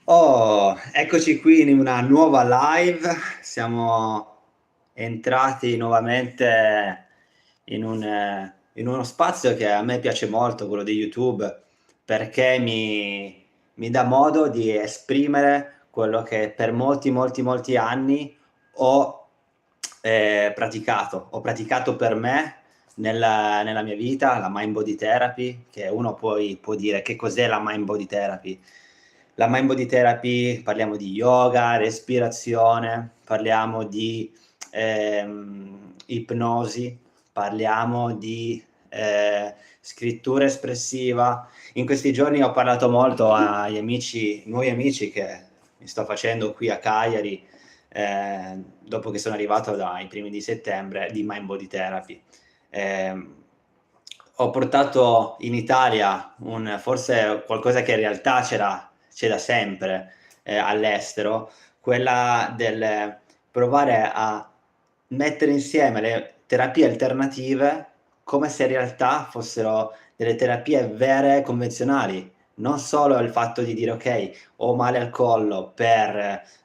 Oh, eccoci qui in una nuova live. Siamo entrati nuovamente in uno spazio che a me piace molto, quello di YouTube, perché mi dà modo di esprimere quello che per molti, molti, molti anni ho praticato. Ho praticato per me nella mia vita, la Mind Body Therapy, che uno poi può dire: "Che cos'è la Mind Body Therapy?" La Mind Body Therapy, parliamo di yoga, respirazione, parliamo di ipnosi, parliamo di scrittura espressiva. In questi giorni ho parlato molto agli amici, nuovi amici che mi sto facendo qui a Cagliari, dopo che sono arrivato dai primi di settembre, di Mind Body Therapy. Ehm, Ho portato in Italia forse qualcosa che in realtà c'è da sempre, all'estero, quella del provare a mettere insieme le terapie alternative come se in realtà fossero delle terapie vere convenzionali. Non solo il fatto di dire: "Okay, ho male al collo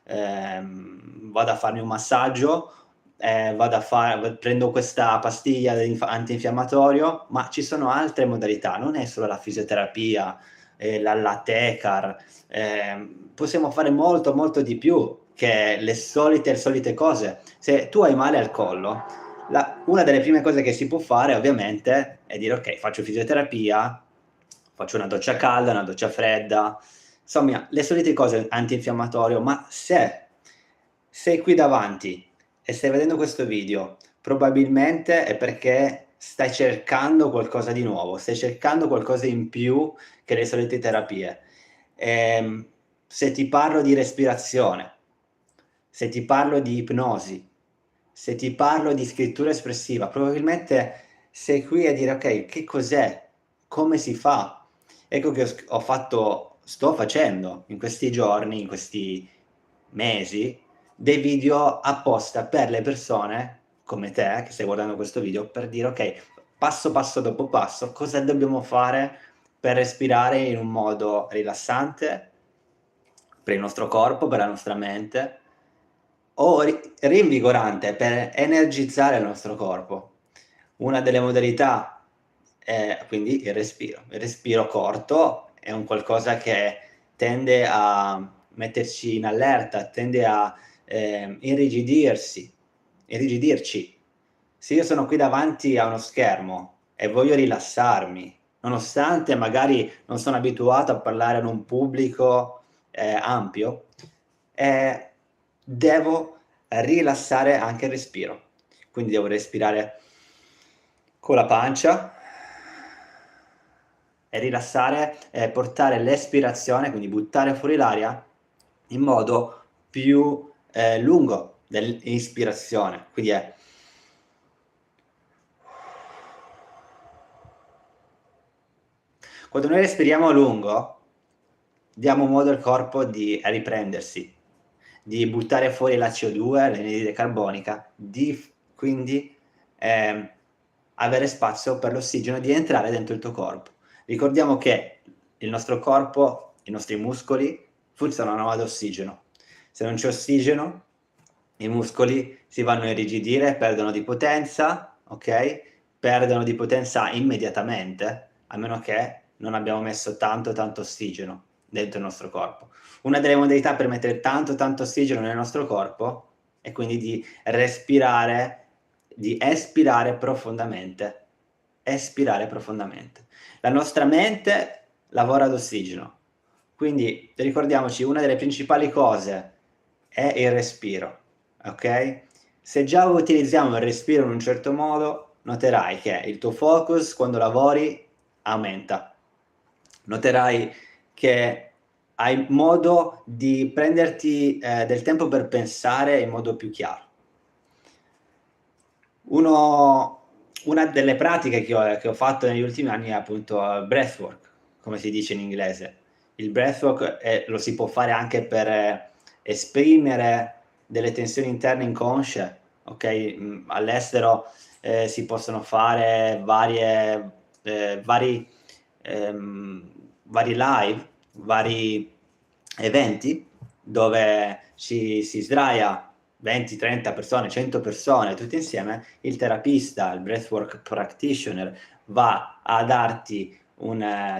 vado a farmi un massaggio, vado a fa v prendo questa pastiglia antinfiammatorio", ma ci sono altre modalità, non è solo la fisioterapia, la Tecar, possiamo fare molto, molto di più che le solite cose. Se tu hai male al collo, una delle prime cose che si può fare ovviamente è dire: "Okay, faccio fisioterapia, faccio una doccia calda, una doccia fredda", insomma le solite cose antinfiammatorio, ma se sei qui davanti e stai vedendo questo video, probabilmente è perché stai cercando qualcosa di nuovo, stai cercando qualcosa in più che le solite terapie. Se ti parlo di respirazione, se ti parlo di ipnosi, se ti parlo di scrittura espressiva, probabilmente sei qui a dire: "Okay, che cos'è? Come si fa?" Ecco che sto facendo in questi giorni, in questi mesi, dei video apposta per le persone come te, che stai guardando questo video, per dire: "Okay, passo dopo passo, cosa dobbiamo fare per respirare in un modo rilassante per il nostro corpo, per la nostra mente, o rinvigorante per energizzare il nostro corpo." Una delle modalità è quindi il respiro. Il respiro corto è un qualcosa che tende a metterci in allerta, tende a irrigidirci. Se io sono qui davanti a uno schermo e voglio rilassarmi, nonostante magari non sono abituato a parlare ad un pubblico ampio, ehm, devo rilassare anche il respiro. Quindi devo respirare con la pancia e rilassare e portare l'espirazione, quindi buttare fuori l'aria, in modo più lungo dell'ispirazione. Quindi è quando noi respiriamo a lungo, diamo modo al corpo di riprendersi, di buttare fuori la CO2, l'anidride carbonica, quindi, ehm, avere spazio per l'ossigeno di entrare dentro il tuo corpo. Ricordiamo che il nostro corpo, i nostri muscoli funzionano ad ossigeno. Se non c'è ossigeno, i muscoli si vanno a irrigidire, perdono di potenza, okay, perdono di potenza immediatamente, a meno che non abbiamo messo tanto ossigeno dentro il nostro corpo. Una delle modalità per mettere tanto ossigeno nel nostro corpo è quindi di respirare, di espirare profondamente. Espirare profondamente. La nostra mente lavora ad ossigeno, quindi ricordiamoci una delle principali cose è il respiro, okay? Se già utilizziamo il respiro in un certo modo, noterai che il tuo focus quando lavori aumenta. Noterai che hai modo di prenderti, del tempo per pensare in modo più chiaro. Uno Una delle pratiche che ho fatto negli ultimi anni è appunto breathwork, come si dice in inglese. Il breathwork, lo si può fare anche per esprimere delle tensioni interne inconsce, okay, all'estero, si possono fare ehm, vari vari live, vari eventi dove si sdraia 20, 30 persone, 100 persone tutti insieme, il terapista, il breathwork practitioner va a darti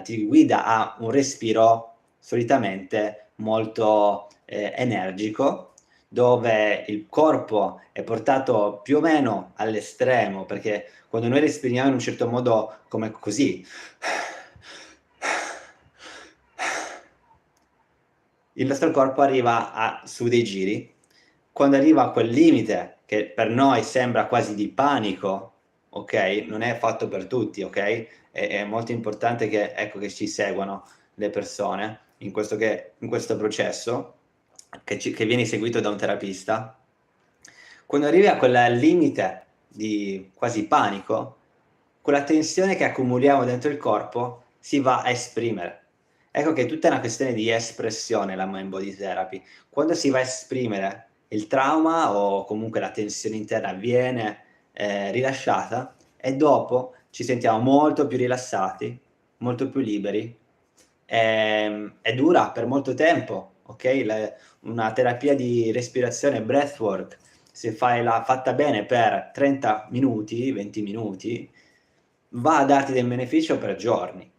ti guida a un respiro solitamente molto energico, dove il corpo è portato più o meno all'estremo, perché quando noi respiriamo in un certo modo come così, il nostro corpo arriva su dei giri. Quando arriva a quel limite, che per noi sembra quasi di panico, okay, non è fatto per tutti, okay, è molto importante che ecco, che ci seguano le persone in questo processo, che viene seguito da un terapista. Quando arrivi a quel limite di quasi panico, quella tensione che accumuliamo dentro il corpo si va a esprimere. Ecco che è tutta una questione di espressione la mind body therapy. Quando si va a esprimere il trauma o comunque la tensione interna viene, rilasciata e dopo ci sentiamo molto più rilassati, molto più liberi, e dura per molto tempo, okay, una terapia di respirazione breathwork, se fatta bene per 30 minuti, 20 minuti, va a darti del beneficio per giorni.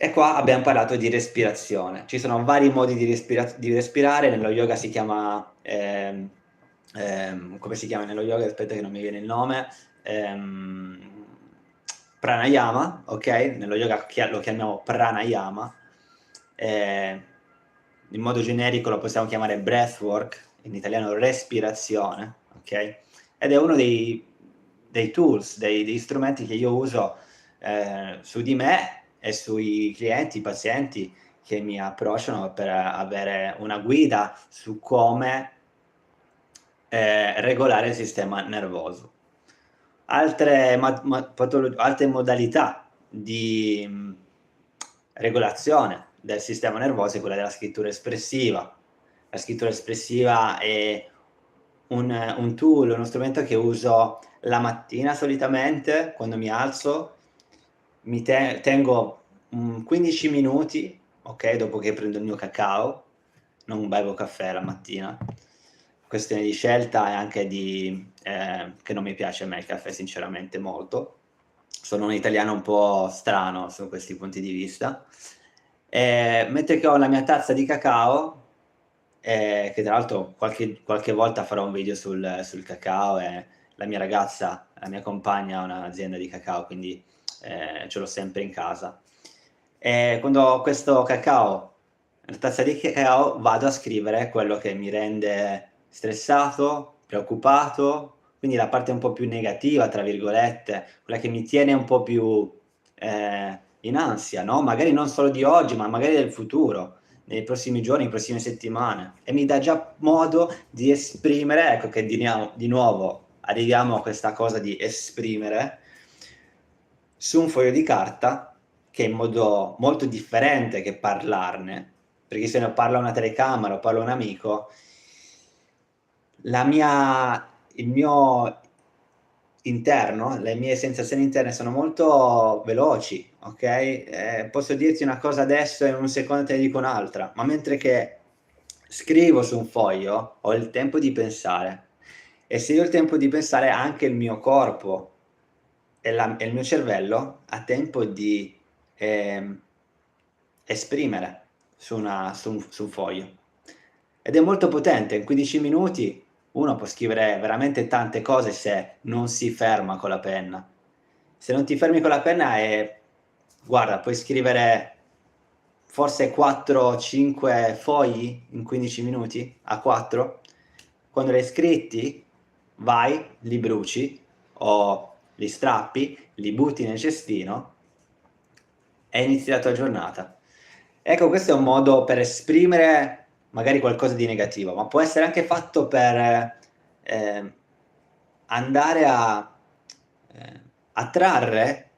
E qua abbiam parlato di respirazione. Ci sono vari modi di respirare, nello yoga si chiama, come si chiama nello yoga? Aspetta che non mi viene il nome, ehm, pranayama, okay, nello yoga lo chiamiamo pranayama, ehm, in modo generico lo possiamo chiamare breathwork, in italiano respirazione, okay, ed è uno dei tools, degli strumenti che io uso, su di me e sui clienti, pazienti che mi approcciano per avere una guida su come, regolare il sistema nervoso. Altre modalità di, regolazione del sistema nervoso è quella della scrittura espressiva. La scrittura espressiva è un tool, uno strumento che uso la mattina solitamente quando mi alzo, mi tengo, 15 minuti, okay, dopo che prendo il mio cacao, non bevo caffè la mattina. Questione di scelta e anche di che non mi piace a me il caffè sinceramente molto. Sono un italiano un po' strano su questi punti di vista. Mentre che ho la mia tazza di cacao, che tra l'altro qualche volta farò un video sul cacao e la mia ragazza, la mia compagna ha un'azienda di cacao, quindi, ce l'ho sempre in casa. Quando ho questo cacao, la tazza di cacao, vado a scrivere quello che mi rende stressato, preoccupato, quindi la parte un po' più "negativa" tra virgolette, quella che mi tiene un po' più, in ansia, no, magari non solo di oggi, ma magari del futuro, nei prossimi giorni, prossime settimane, e mi dà già modo di esprimere, ecco che di nuovo arriviamo a questa cosa di esprimere, su un foglio di carta, che in modo molto differente che parlarne, perché se ne parla a una telecamera o parla a un amico, il mio interno, le mie sensazioni interne sono molto veloci, okay, posso dirti una cosa adesso e in un secondo te ne dico un'altra, ma mentre che scrivo su un foglio ho il tempo di pensare, e se io ho il tempo di pensare anche il mio corpo e il mio cervello ha tempo di, ehm, esprimere su un foglio. Ed è molto potente, in 15 minuti uno può scrivere veramente tante cose se non si ferma con la penna. Se non ti fermi con la penna guarda, puoi scrivere forse 4, 5 fogli in 15 minuti, a 4. Quando li hai scritti, vai, li bruci o li strappi, li butti nel cestino e inizi la tua giornata. Ecco, questo è un modo per esprimere magari qualcosa di negativo, ma può essere anche fatto per, andare a attrarre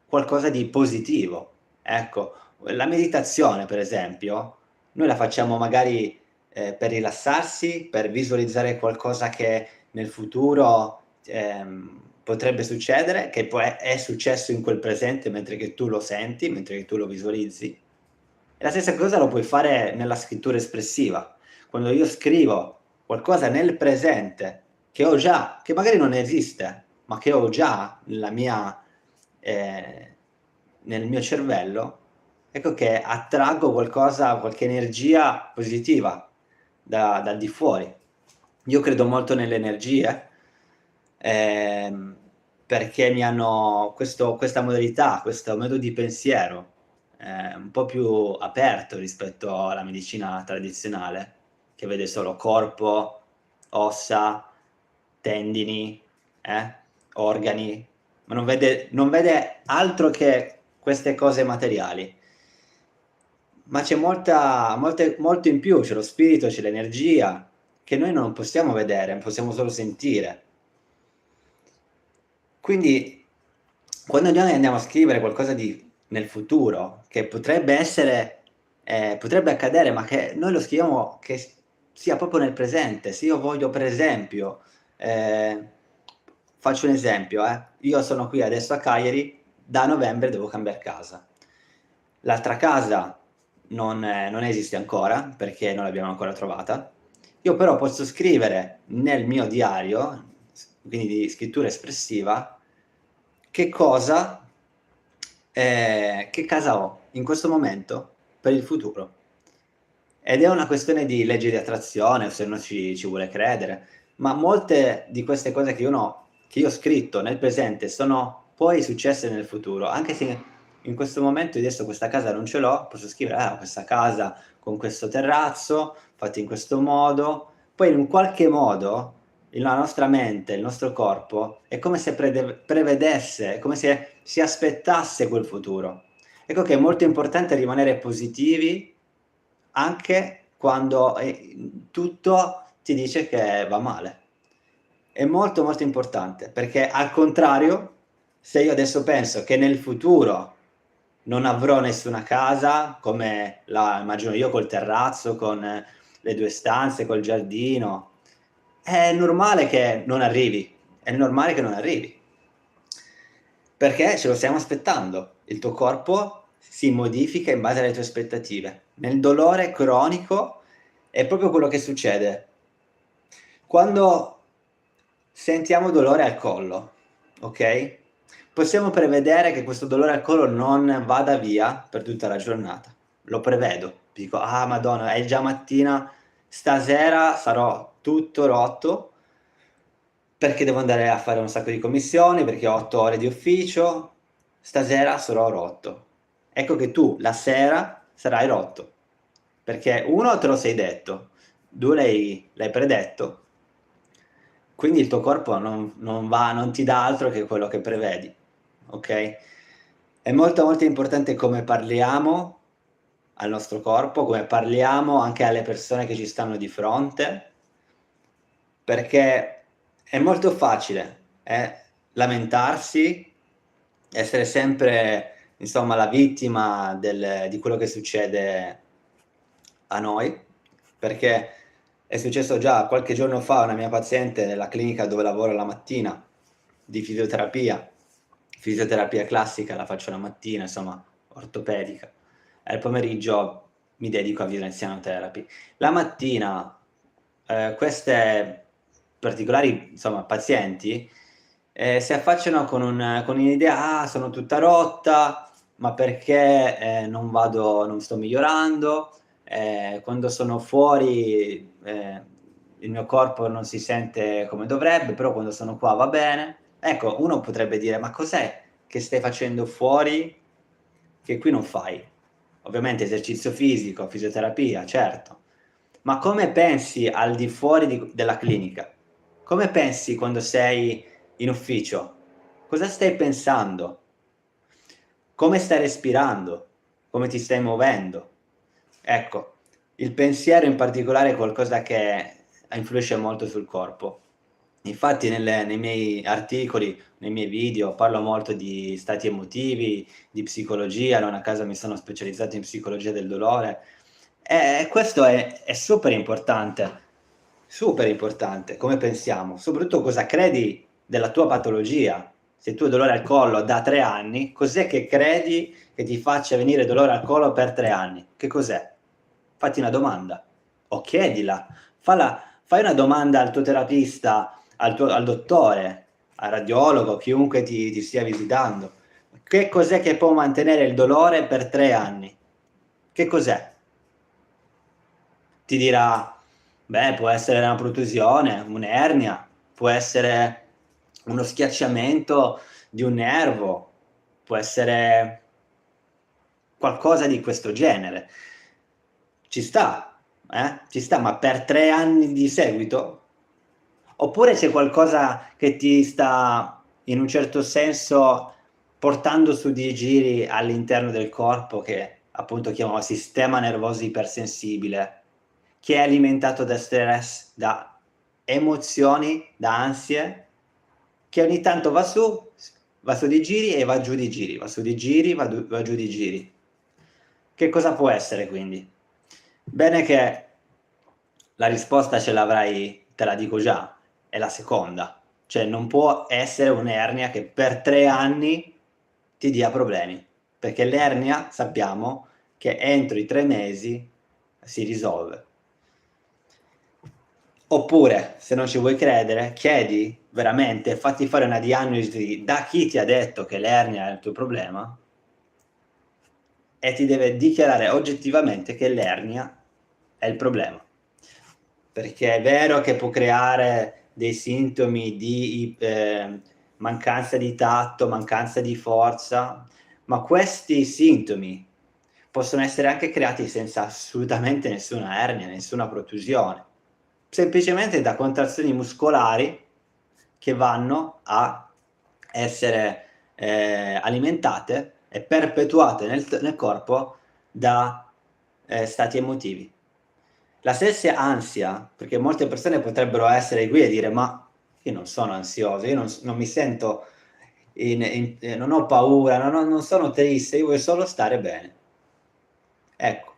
qualcosa di positivo. Ecco, la meditazione per esempio, noi la facciamo magari, per rilassarsi, per visualizzare qualcosa che nel futuro, potrebbe succedere, che poi è successo in quel presente mentre che tu lo senti, mentre che tu lo visualizzi. E la stessa cosa lo puoi fare nella scrittura espressiva. Quando io scrivo qualcosa nel presente che ho già, che magari non esiste, ma che ho già nella mia, nel mio cervello, ecco che attraggo qualcosa, qualche energia positiva dal di fuori. Io credo molto nelle energie, ehm, perché mi hanno questa modalità, questo metodo di pensiero, un po' più aperto rispetto alla medicina tradizionale, che vede solo corpo, ossa, tendini, organi, ma non vede altro che queste cose materiali. Ma c'è molto in più, c'è lo spirito, c'è l'energia, che noi non possiamo vedere, possiamo solo sentire. Quindi, quando noi andiamo a scrivere qualcosa di nel futuro, che potrebbe essere potrebbe accadere, ma che noi lo scriviamo che sia proprio nel presente. Se io voglio per esempio, ehm, faccio un esempio, io sono qui adesso a Cagliari, da novembre devo cambiar casa. L'altra casa non esiste ancora, perché non l'abbiamo ancora trovata. Io però posso scrivere nel mio diario, quindi di scrittura espressiva, che casa ho in questo momento per il futuro. Ed è una questione di legge di attrazione, se uno ci vuole credere, ma molte di queste cose che io ho scritto nel presente sono poi successe nel futuro, anche se in questo momento io adesso questa casa non ce l'ho, posso scrivere: "Ah, questa casa con questo terrazzo, fatto in questo modo", poi in un qualche modo la nostra mente, il nostro corpo è come se prevedesse, è come se si aspettasse quel futuro. Ecco che è molto importante rimanere positivi anche quando, tutto ti dice che va male. È molto, molto importante, perché al contrario, se io adesso penso che nel futuro non avrò nessuna casa, come la immagino io col terrazzo, con le 2 stanze, col giardino, è normale che non arrivi, è normale che non arrivi. Perché ce lo stiamo aspettando. Il tuo corpo si modifica in base alle tue aspettative. Nel dolore cronico è proprio quello che succede. Quando sentiamo dolore al collo, okay, possiamo prevedere che questo dolore al collo non vada via per tutta la giornata. Lo prevedo. Dico: "Ah madonna, è già mattina, stasera sarò tutto rotto perché devo andare a fare un sacco di commissioni, perché ho 8 ore di ufficio, stasera sarò rotto." Ecco che tu la sera sarai rotto, perché 1 te lo sei detto, 2 l'hai predetto, quindi il tuo corpo non ti dà altro che quello che prevedi, okay? È molto, molto importante come parliamo al nostro corpo, come parliamo anche alle persone che ci stanno di fronte, perché è molto facile, lamentarsi, essere sempre, insomma, la vittima di quello che succede a noi, perché è successo già qualche giorno fa a una mia paziente nella clinica dove lavoro la mattina, di fisioterapia classica la faccio la mattina, insomma, ortopedica, e al pomeriggio mi dedico a Vision Therapy. La mattina, queste particolari, insomma, pazienti, si affacciano con un'idea: "Ah, sono tutta rotta, ma perché, non sto migliorando, quando sono fuori, il mio corpo non si sente come dovrebbe, però quando sono qua va bene." Ecco, uno potrebbe dire: "Ma cos'è che stai facendo fuori che qui non fai?" Ovviamente esercizio fisico, fisioterapia, certo. Ma come pensi al di fuori della clinica? Come pensi quando sei in ufficio? Cosa stai pensando? Come stai respirando? Come ti stai muovendo? Ecco, il pensiero in particolare è qualcosa che influisce molto sul corpo. Infatti nei miei articoli, nei miei video parlo molto di stati emotivi, di psicologia, non a caso mi sono specializzato in psicologia del dolore. Questo è super importante come pensiamo, soprattutto cosa credi della tua patologia. se tu hai dolore al collo da 3 anni, cos'è che credi che ti faccia venire dolore al collo per 3 anni? Che cos'è? Fatti una domanda o chiedila. Fai una domanda al tuo terapista, al dottore, al radiologo, chiunque ti stia visitando. Che cos'è che può mantenere il dolore per 3 anni? Che cos'è? Ti dirà: beh, può essere una protusione, un'ernia, può essere uno schiacciamento di un nervo, può essere qualcosa di questo genere. Ci sta, ma per 3 anni di seguito? Oppure c'è qualcosa che ti sta, in un certo senso, portando su di giri all'interno del corpo che appunto chiamiamo sistema nervoso ipersensibile, che è alimentato da stress, da emozioni, da ansie, che ogni tanto va su di giri e va giù di giri, va su di giri, va giù di giri. Che cosa può essere quindi? Bene che la risposta ce l'avrai, te la dico già, è la seconda. Cioè non può essere un'ernia che per 3 anni ti dia problemi, perché l'ernia sappiamo che entro i 3 mesi si risolve. Oppure, se non ci vuoi credere, chiedi veramente, fatti fare una diagnosi da chi ti ha detto che l'ernia è il tuo problema e ti deve dichiarare oggettivamente che l'ernia è il problema. Perché è vero che può creare dei sintomi di mancanza di tatto, mancanza di forza, ma questi sintomi possono essere anche creati senza assolutamente nessuna ernia, nessuna protusione, semplicemente da contrazioni muscolari che vanno a essere alimentate e perpetuate nel corpo da stati emotivi. La stessa ansia, perché molte persone potrebbero essere qui e dire: "Ma io non sono ansioso, io non mi sento non ho paura, non sono triste, io voglio solo stare bene". Ecco.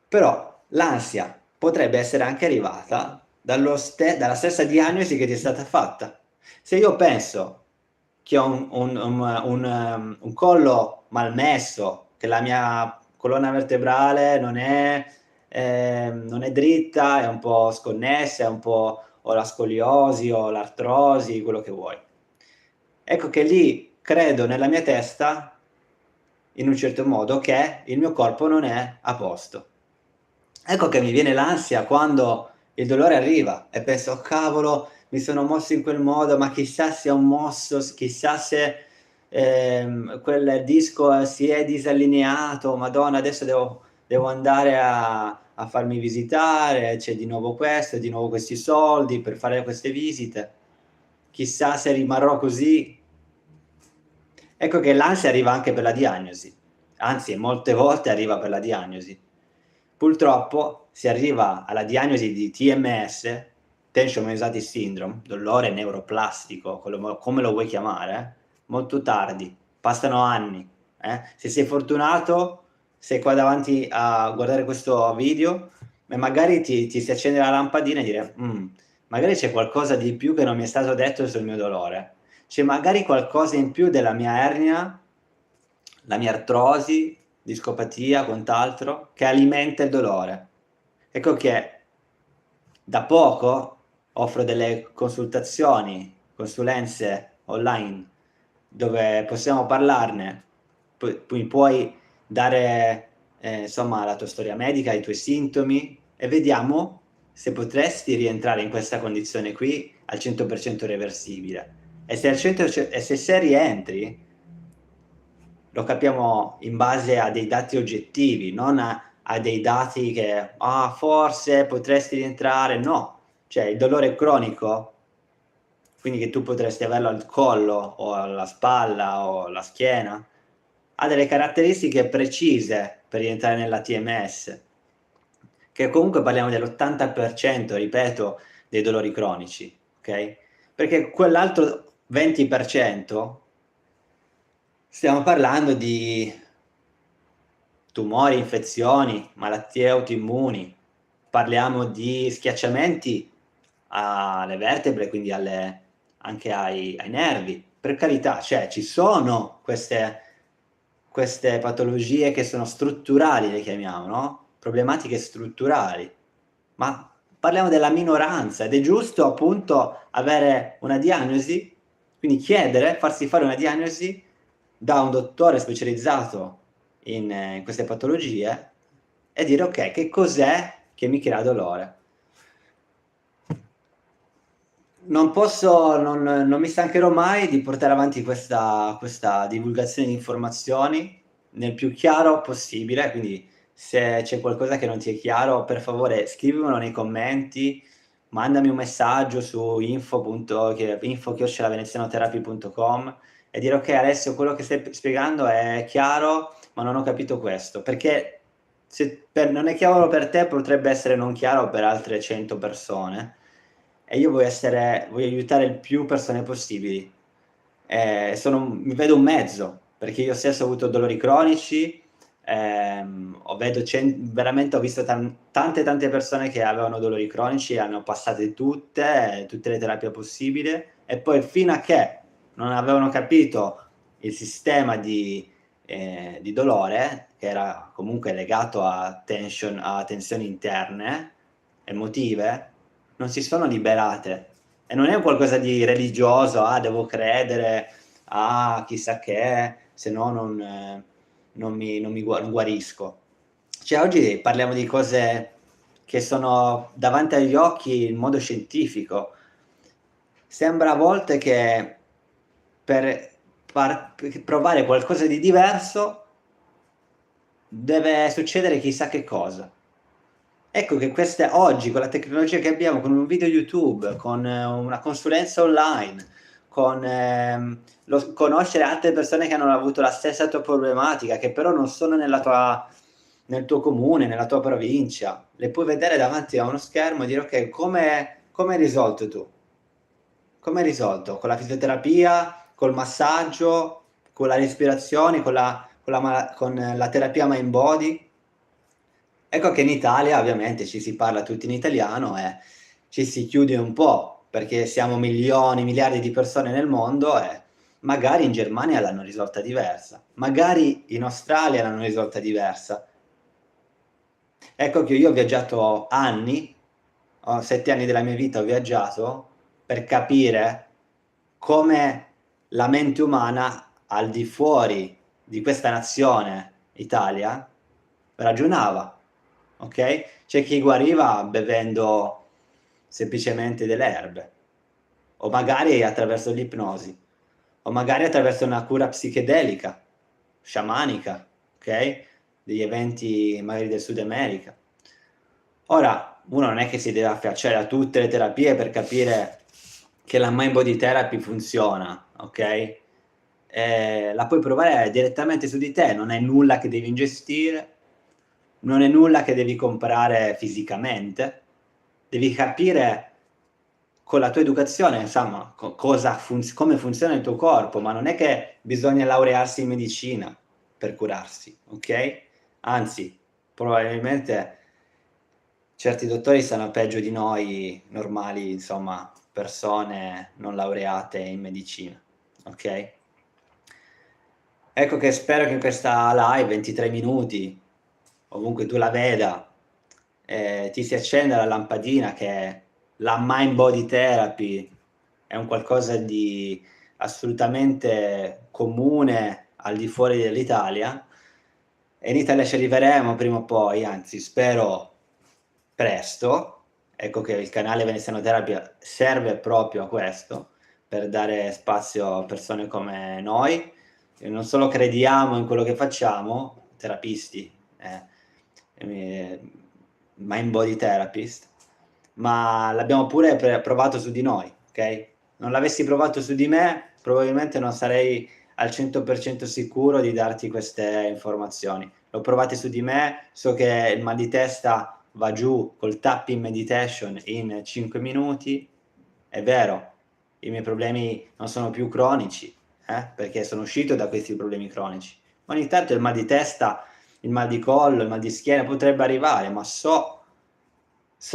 Però l'ansia potrebbe essere anche arrivata dalla stessa diagnosi che ti è stata fatta. Se io penso che ho un collo malmesso, che la mia colonna vertebrale non è dritta, è un po' sconnessa, è un po' ho la scoliosi, ho l'artrosi, quello che vuoi. Ecco che lì credo nella mia testa, in un certo modo, che il mio corpo non è a posto. Ecco che mi viene l'ansia quando il dolore arriva e penso: "Oh cavolo, mi sono mosso in quel modo, ma chissà se ho mosso, chissà se, quel disco si è disallineato, madonna adesso devo andare a farmi visitare, c'è di nuovo questo, di nuovo questi soldi per fare queste visite. Chissà se rimarrò così". Ecco che l'ansia arriva anche per la diagnosi, anzi molte volte arriva per la diagnosi. Purtroppo si arriva alla diagnosi di TMS, Tension Anxiety Syndrome, dolore neuroplastico, come lo vuoi chiamare, molto tardi, passano anni, Se sei fortunato, sei qua davanti a guardare questo video e magari ti si accende la lampadina e dire: magari c'è qualcosa di più che non mi è stato detto sul mio dolore. C'è magari qualcosa in più della mia ernia, la mia artrosi, discopatia, quant'altro, che alimenta il dolore. Ecco che da poco offro delle consulenze online dove possiamo parlarne, mi puoi dare, insomma la tua storia medica, i tuoi sintomi e vediamo se potresti rientrare in questa condizione qui al 100% reversibile. E se al 100 e se rientri, lo capiamo in base a dei dati oggettivi, non a dei dati che: "Ah, forse potresti rientrare", no. Cioè il dolore cronico, quindi che tu potresti averlo al collo o alla spalla o alla schiena, ha delle caratteristiche precise per rientrare nella TMS, che comunque parliamo dell'80%, ripeto, dei dolori cronici, okay, perché quell'altro 20% stiamo parlando di tumori, infezioni, malattie autoimmuni, parliamo di schiacciamenti alle vertebre, quindi anche ai nervi. Per carità, cioè ci sono queste patologie che sono strutturali, le chiamiamo, no, problematiche strutturali, ma parliamo della minoranza ed è giusto appunto avere una diagnosi, quindi chiedere, farsi fare una diagnosi da un dottore specializzato in queste patologie e dire: "Okay, che cos'è che mi crea dolore?" Non mi stancherò mai di portare avanti questa divulgazione di informazioni nel più chiaro possibile, quindi se c'è qualcosa che non ti è chiaro, per favore scrivimelo nei commenti, mandami un messaggio su info@venezianotherapy.com e dire: "Okay Alessio, quello che stai spiegando è chiaro, ma non ho capito questo." Perché se non è chiaro per te, potrebbe essere non chiaro per altre 100 persone e io voglio aiutare il più persone possibili. Mi vedo un mezzo, perché io stesso ho avuto dolori cronici, ho vedo veramente ho visto tante persone che avevano dolori cronici e hanno passate tutte le terapie possibili e poi fino a che non avevano capito il sistema di dolore, che era comunque legato a tensioni interne, emotive, non si sono liberate. E non è un qualcosa di religioso: "Ah, devo credere, ah, chissà che, se no non guarisco." Cioè oggi parliamo di cose che sono davanti agli occhi in modo scientifico. Sembra a volte che per provare qualcosa di diverso deve succedere chissà che cosa. Ecco che queste oggi, con la tecnologia che abbiamo, con un video YouTube, con una consulenza online, con lo conoscere altre persone che hanno avuto la stessa tua problematica, che però non sono nel tuo comune, nella tua provincia, le puoi vedere davanti a uno schermo e dire: "Okay, come hai risolto tu? Come hai risolto? Con la fisioterapia, col massaggio, con la respirazione, con la terapia mind body?" Ecco che in Italia ovviamente ci si parla tutti in italiano e ci si chiude un po', perché siamo milioni, miliardi di persone nel mondo e magari in Germania l'hanno risolta diversa, magari in Australia l'hanno risolta diversa. Ecco che io ho viaggiato anni, ho 7 anni della mia vita ho viaggiato per capire come la mente umana al di fuori di questa nazione, Italia, ragionava, okay? C'è chi guariva bevendo semplicemente delle erbe, o magari attraverso l'ipnosi, o magari attraverso una cura psichedelica, sciamanica, okay? Degli eventi magari del Sud America. Ora, uno non è che si deve affacciare a tutte le terapie per capire che la mind body therapy funziona, okay? La puoi provare direttamente su di te, non è nulla che devi ingestire, non è nulla che devi comprare fisicamente, devi capire con la tua educazione, insomma, come funziona il tuo corpo, ma non è che bisogna laurearsi in medicina per curarsi, okay? Anzi, probabilmente certi dottori sanno peggio di noi normali, insomma, persone non laureate in medicina, okay? Ecco che spero che in questa live, 23 minuti, ovunque tu la veda, ti si accenda la lampadina che la mind body therapy è un qualcosa di assolutamente comune al di fuori dell'Italia e in Italia ci arriveremo prima o poi, anzi spero presto. Ecco che il canale Veneziano Therapy serve proprio a questo, per dare spazio a persone come noi, che non solo crediamo in quello che facciamo, terapisti, mind body therapist, ma l'abbiamo pure provato su di noi, okay? Non l'avessi provato su di me, probabilmente non sarei al 100% sicuro di darti queste informazioni. L'ho provate su di me, so che il mal di testa va giù col tapping meditation in 5 minuti. È vero, i miei problemi non sono più cronici, perché sono uscito da questi problemi cronici. Ma ogni tanto il mal di testa, il mal di collo, il mal di schiena potrebbe arrivare, ma so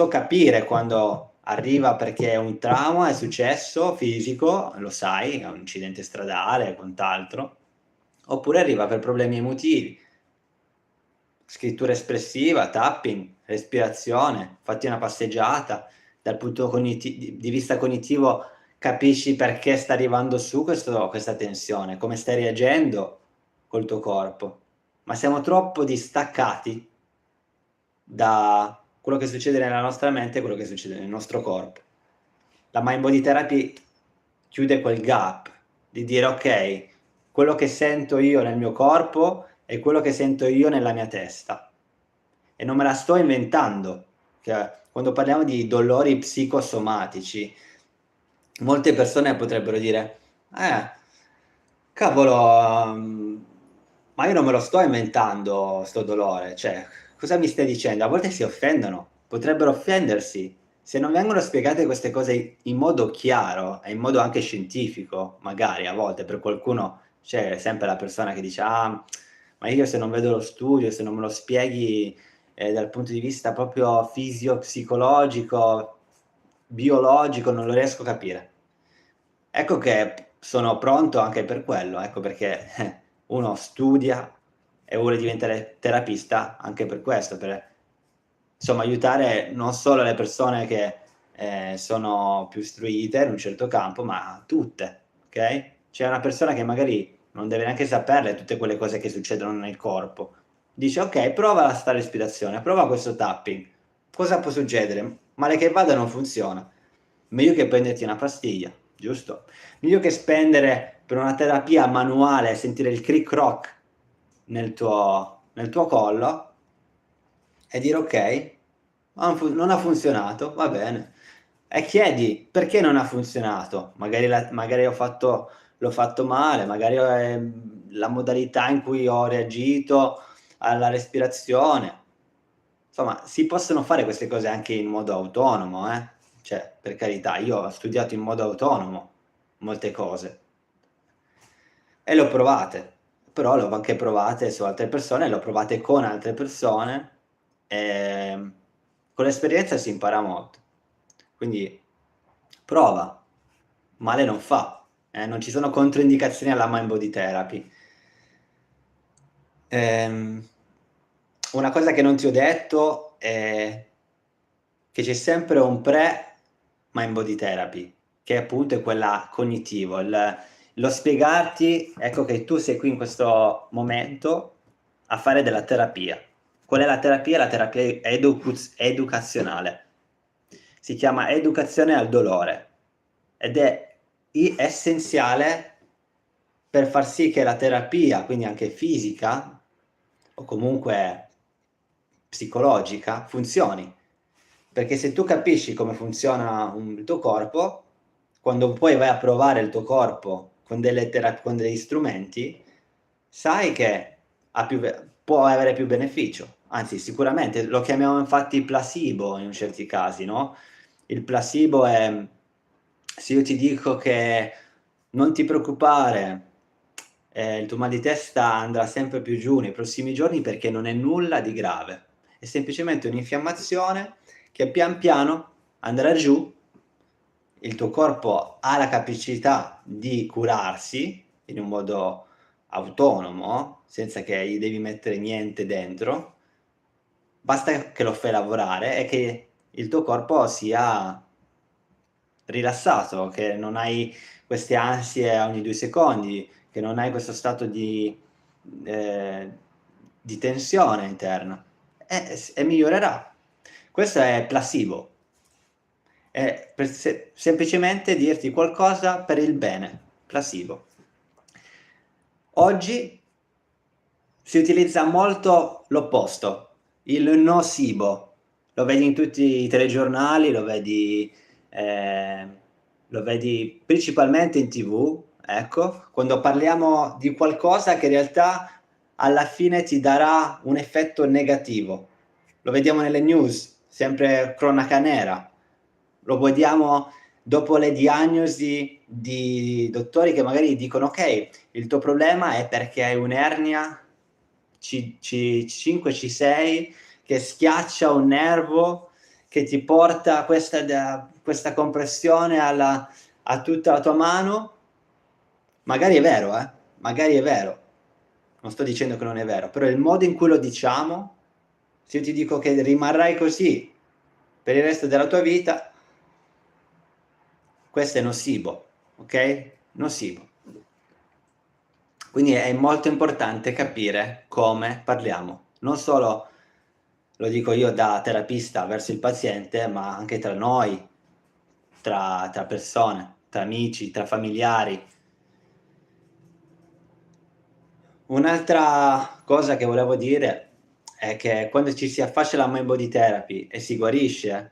capire quando arriva perché un trauma è successo fisico, lo sai, è un incidente stradale, quant'altro, oppure arriva per problemi emotivi, scrittura espressiva, tapping, respirazione, fatti una passeggiata, dal punto di vista cognitivo capisci perché sta arrivando su questa tensione, come stai reagendo col tuo corpo. Ma siamo troppo distaccati da quello che succede nella nostra mente e quello che succede nel nostro corpo. La Mind Body Therapy chiude quel gap di dire: "Okay, quello che sento io nel mio corpo è quello che sento io nella mia testa e non me la sto inventando". Che quando parliamo di dolori psicosomatici, molte persone potrebbero dire: cavolo, ma io non me lo sto inventando 'sto dolore, cioè cosa mi stai dicendo?" A volte si offendono, potrebbero offendersi. Se non vengono spiegate queste cose in modo chiaro e in modo anche scientifico, magari a volte per qualcuno c'è sempre la persona che dice: "Ah, ma io se non vedo lo studio, se non me lo spieghi, dal punto di vista proprio fisio-psicologico, biologico, non lo riesco a capire". Ecco che sono pronto anche per quello, ecco perché uno studia e vuole diventare terapista anche per questo, per insomma aiutare non solo le persone che, sono più istruite in un certo campo, ma tutte, okay? C'è una persona che magari non deve neanche saperle tutte quelle cose che succedono nel corpo. Dice: "Okay, prova 'sta respirazione, prova questo tapping. Cosa può succedere? Male che vada non funziona. Meglio che prenderti una pastiglia, giusto? Meglio che spendere per una terapia manuale, sentire il cric croc nel tuo collo e dire: "Okay, non ha funzionato, va bene". E chiedi: "Perché non ha funzionato?" Magari l'ho fatto male, magari, la modalità in cui ho reagito alla respirazione. Insomma, si possono fare queste cose anche in modo autonomo, cioè, per carità, io ho studiato in modo autonomo molte cose e le ho provate, però le ho anche provate su altre persone, le ho provate con altre persone, ehm, con l'esperienza si impara molto. Quindi prova, male non fa, non ci sono controindicazioni alla Mind Body Therapy. Ehm, una cosa che non ti ho detto è che c'è sempre un pre-Mind Body Therapy, che appunto è quella cognitivo, lo spiegarti, ecco, che tu sei qui in questo momento a fare della terapia. Qual è la terapia? La terapia educazionale. Si chiama educazione al dolore ed è essenziale per far sì che la terapia, quindi anche fisica o comunque psicologica, funzioni. Perché se tu capisci come funziona il tuo corpo, quando poi vai a provare il tuo corpo con degli strumenti, sai che può avere più beneficio. Anzi, sicuramente lo chiamiamo infatti placebo in certi casi, no, il placebo è: se io ti dico che non ti preoccupare, il tuo mal di testa andrà sempre più giù nei prossimi giorni perché non è nulla di grave, è semplicemente un'infiammazione che pian piano andrà giù, il tuo corpo ha la capacità di curarsi in un modo autonomo, senza che gli devi mettere niente dentro, basta che lo fai lavorare e che il tuo corpo sia rilassato, che non hai queste ansie ogni 2 secondi, che non hai questo stato ehm, di tensione interna e migliorerà. Questo è placebo, è per semplicemente dirti qualcosa per il bene, placebo. Oggi si utilizza molto l'opposto, il nocibo. Lo vedi in tutti i telegiornali, lo vedi principalmente in TV, ecco, quando parliamo di qualcosa che in realtà alla fine ti darà un effetto negativo. Lo vediamo nelle news, sempre cronaca nera. Lo vediamo dopo le diagnosi di dottori che magari dicono: "Okay, il tuo problema è perché hai un'ernia C5, C6 che schiaccia un nervo che ti porta questa compressione a tutta la tua mano, magari è vero, magari è vero. Non sto dicendo che non è vero, però il modo in cui lo diciamo, se io ti dico che rimarrai così per il resto della tua vita, questo è nocivo, ok? Nocivo. Quindi è molto importante capire come parliamo, non solo lo dico io da terapista verso il paziente, ma anche tra noi, tra persone, tra amici, tra familiari. Un'altra cosa che volevo dire è che quando ci si affaccia alla mind body therapy e si guarisce,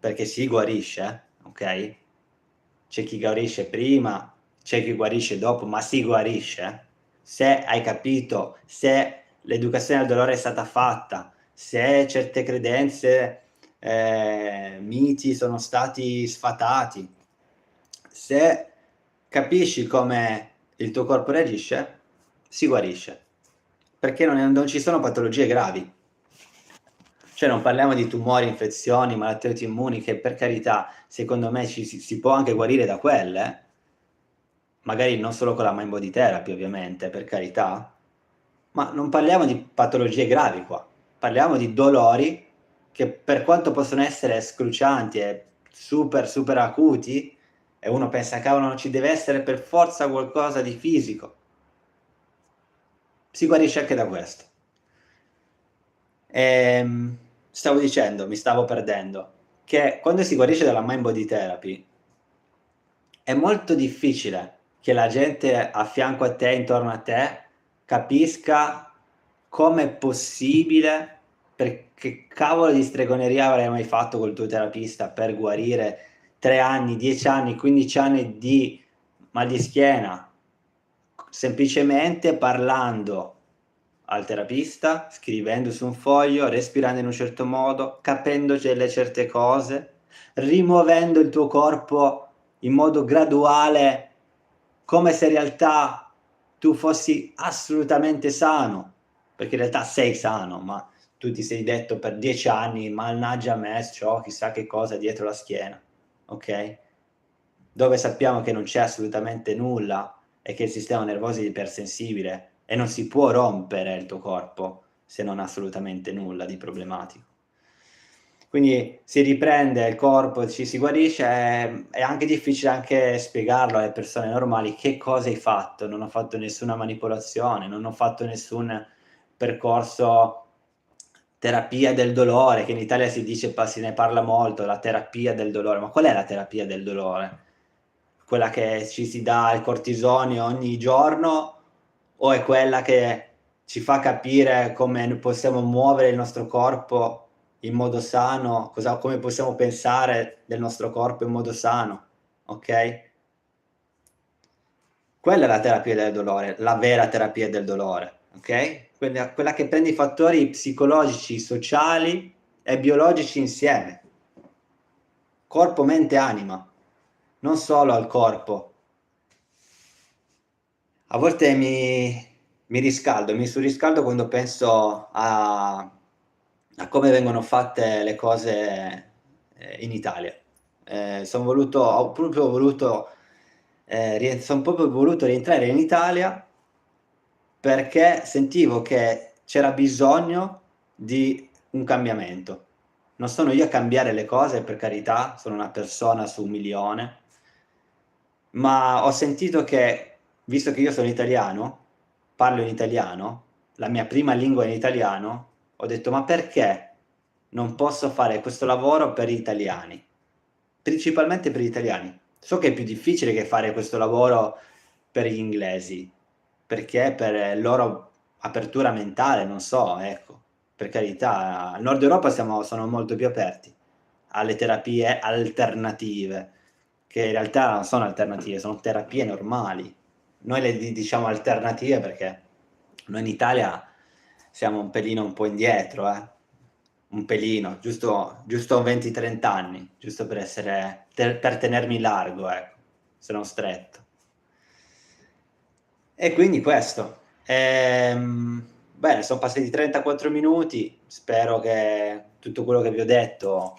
perché si guarisce, okay, c'è chi guarisce prima, c'è chi guarisce dopo, ma si guarisce, se hai capito, se l'educazione al dolore è stata fatta, se certe credenze, miti sono stati sfatati, se capisci come il tuo corpo reagisce, si guarisce, perché non ci sono patologie gravi. Cioè non parliamo di tumori, infezioni, malattie autoimmuni che per carità, secondo me si può anche guarire da quelle, magari non solo con la mind body therapy ovviamente, per carità, ma non parliamo di patologie gravi qua, parliamo di dolori che per quanto possono essere escrucianti e super, super acuti, e uno pensa: "Cavolo, non ci deve essere per forza qualcosa di fisico." Si guarisce anche da questo. Stavo dicendo, mi stavo perdendo, che quando si guarisce dalla mind body therapy, è molto difficile che la gente a fianco a te, intorno a te, capisca com'è possibile, che cavolo di stregoneria avrai mai fatto col tuo terapista per guarire 3 anni, 10 anni, 15 anni di mal di schiena, semplicemente parlando al terapista, scrivendo su un foglio, respirando in un certo modo, capendo delle certe cose, rimuovendo il tuo corpo in modo graduale, come se in realtà tu fossi assolutamente sano, perché in realtà sei sano, ma tu ti sei detto per 10 anni: "Mannaggia me, c'ho chissà che cosa dietro la schiena", okay? Dove sappiamo che non c'è assolutamente nulla e che il sistema nervoso è ipersensibile e non si può rompere il tuo corpo se non ha assolutamente nulla di problematico. Quindi si riprende il corpo, ci si guarisce, è anche difficile anche spiegarlo alle persone normali che cosa hai fatto. Non ho fatto nessuna manipolazione, non ho fatto nessun percorso terapia del dolore, che in Italia si dice se ne parla molto, la terapia del dolore. Ma qual è la terapia del dolore? Quella che ci si dà il cortisone ogni giorno o è quella che ci fa capire come possiamo muovere il nostro corpo in modo sano, come possiamo pensare del nostro corpo in modo sano, okay? Quella è la terapia del dolore, la vera terapia del dolore, okay? Quella che prende i fattori psicologici, sociali e biologici insieme. Corpo, mente, anima, non solo al corpo. A volte mi surriscaldo quando penso a come vengono fatte le cose, in Italia. Son proprio voluto rientrare in Italia perché sentivo che c'era bisogno di un cambiamento. Non sono io a cambiare le cose, per carità, sono una persona su 1.000.000, ma ho sentito che, visto che io sono italiano, parlo in italiano, la mia prima lingua è in italiano, ho detto: "Ma perché non posso fare questo lavoro per gli italiani?" Principalmente per gli italiani. So che è più difficile che fare questo lavoro per gli inglesi, perché per loro apertura mentale, non so, ecco. Per carità, al Nord Europa sono molto più aperti alle terapie alternative, che in realtà non sono alternative, sono terapie normali. Noi le diciamo alternative perché noi in Italia siamo un po' indietro, un pelino, giusto 20, 30 anni, giusto per essere per tenermi largo, ecco, se non stretto. E quindi questo. Bene, son passati 34 minuti, spero che tutto quello che vi ho detto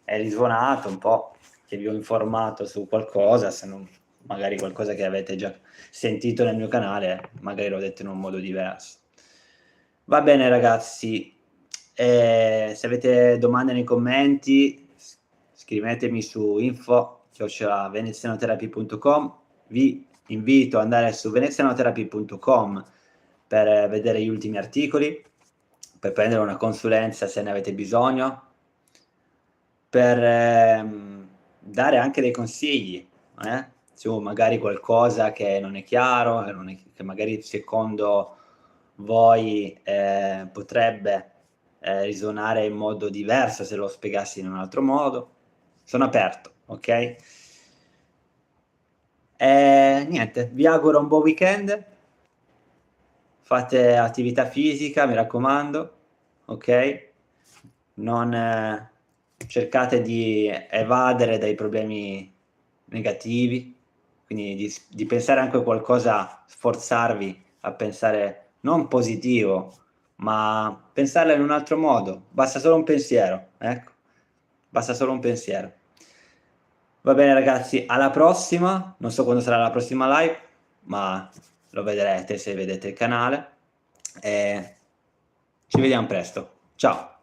è risuonato un po', che vi ho informato su qualcosa, se non magari qualcosa che avete già sentito nel mio canale, magari l'ho detto in un modo diverso. Va bene ragazzi, se avete domande nei commenti scrivetemi su info@venezianotherapy.com. Vi invito ad andare su venezianotherapy.com per vedere gli ultimi articoli, per prendere una consulenza se ne avete bisogno, per dare anche dei consigli, su magari qualcosa che non è chiaro, che magari secondo voi potrebbe risuonare in modo diverso se lo spiegassi in un altro modo. Sono aperto, ok? Niente, vi auguro un buon weekend, fate attività fisica, mi raccomando, ok? Non cercate di evadere dai problemi negativi, quindi di pensare anche a qualcosa, sforzarvi a pensare non positivo, ma pensarla in un altro modo. Basta solo un pensiero, ecco. Basta solo un pensiero. Va bene ragazzi, alla prossima. Non so quando sarà la prossima live, ma lo vedrete se vedete il canale. E ci vediamo presto. Ciao!